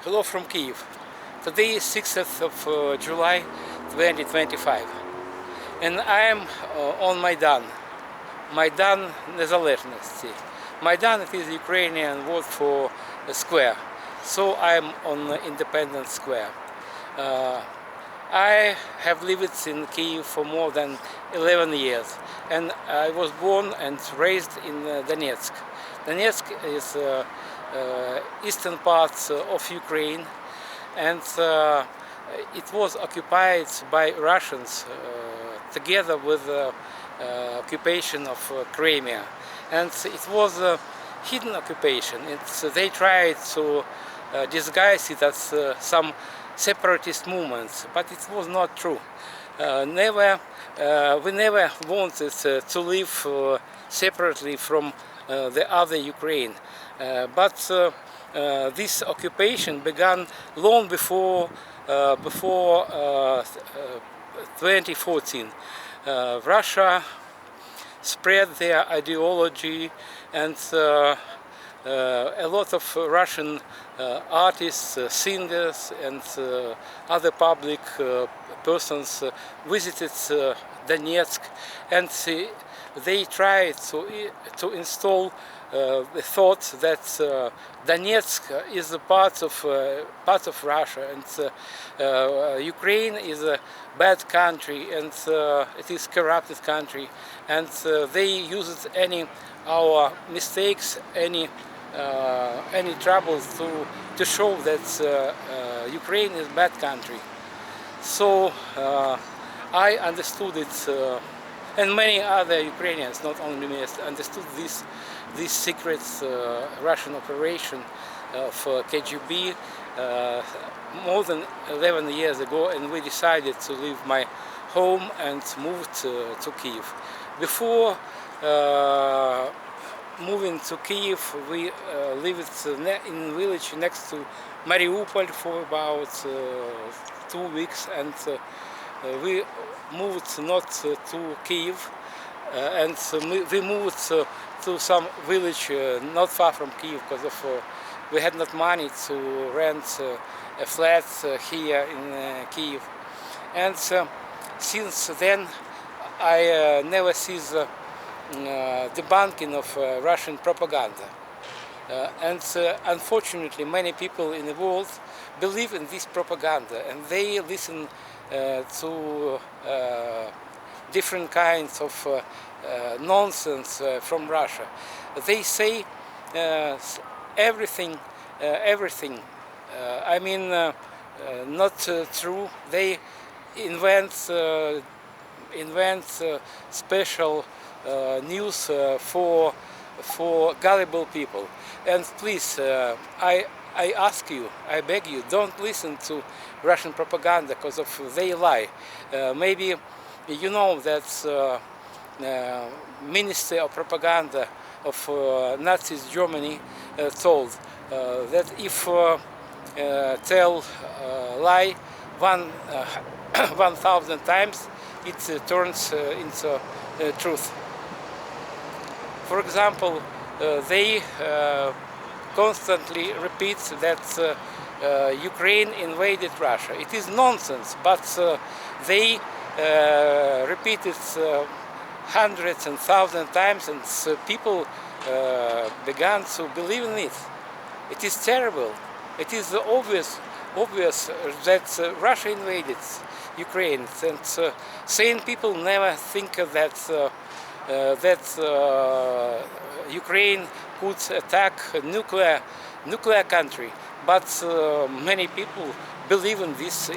Hello from Kiev. Today is 6th of July 2025 and I am on Maidan Незалежності. Maidan, it is Ukrainian word for a square, so I am on Independence Square. I have lived in Kiev for more than 11 years and I was born and raised in Donetsk. Donetsk is eastern part of Ukraine, and it was occupied by Russians together with the occupation of Crimea, and it was a hidden occupation. They tried to disguise it as some separatist movements, but it was not true. We never wanted to live separately from the other Ukraine, but this occupation began long before 2014. Russia spread their ideology, and a lot of Russian artists, singers, and other public persons visited Donetsk, and they tried to install the thought that Donetsk is a part of Russia, and Ukraine is a bad country, and it is corrupted country, and they used our mistakes, any troubles to show that Ukraine is a bad country. So I understood it, and many other Ukrainians, not only me, understood this secret Russian operation of KGB more than 11 years ago, and we decided to leave my home and moved to Kiev. Before moving to Kiev, we lived in a village next to Mariupol for about 2 weeks, and we moved not to Kiev, and we moved to some village not far from Kiev because we had not money to rent a flat here in Kiev. And since then I never cease debunking of Russian propaganda. And unfortunately many people in the world believe in this propaganda, and they listen to different kinds of nonsense from Russia. They say everything, I mean, not true. They invent special news for gullible people. And please, I ask you, I beg you, don't listen to Russian propaganda because they lie. Maybe you know that Ministry of Propaganda of Nazi Germany told that if tell lie 1,000 times, it turns into truth. For example, they constantly repeat that Ukraine invaded Russia. It is nonsense, but they repeat it hundreds and thousands of times, and people began to believe in it. It is terrible. It is obvious that Russia invaded Ukraine, and sane people never think that Ukraine could attack a nuclear country. But many people believe in this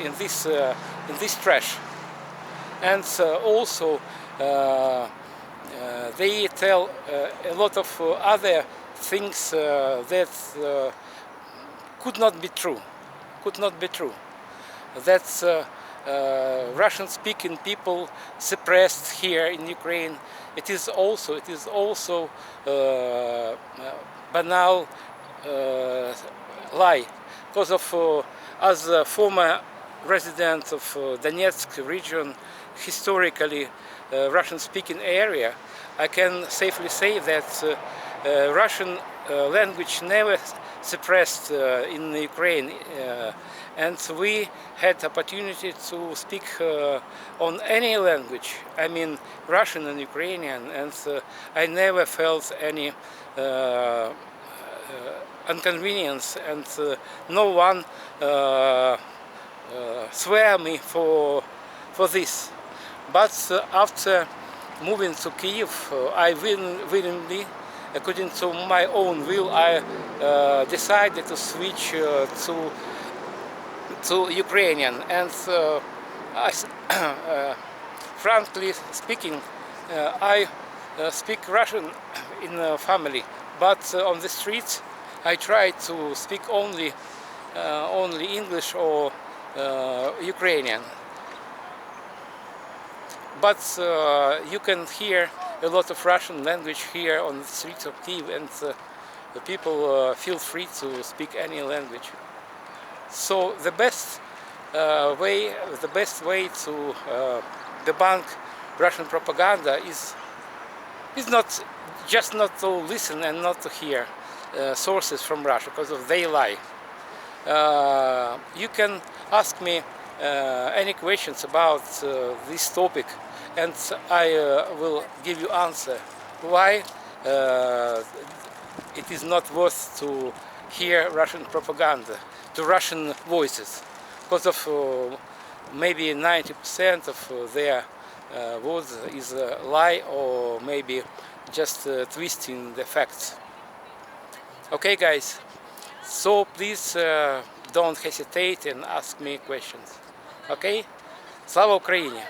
trash, and also they tell a lot of other things that could not be true. That Russian-speaking people suppressed here in Ukraine. It is also banal lie, because of as a former resident of Donetsk region, historically Russian-speaking area, I can safely say that Russian language never suppressed in Ukraine, and we had opportunity to speak on any language. I mean Russian and Ukrainian, and I never felt any inconvenience, and no one swear me for this. But after moving to Kiev, I willingly, according to my own will, I decided to switch to Ukrainian. And frankly speaking, I speak Russian in the family, but on the streets I try to speak only English or Ukrainian. But you can hear a lot of Russian language here on the streets of Kiev, and the people feel free to speak any language. So the best way to debunk Russian propaganda is not to listen and not to hear sources from Russia, because they lie. You can ask me any questions about this topic, and I will give you answer why it is not worth to hear Russian propaganda, to Russian voices, because of maybe 90% of their words is a lie, or maybe just twisting the facts. Okay, guys, so please don't hesitate and ask me questions. Okay? Слава Україні!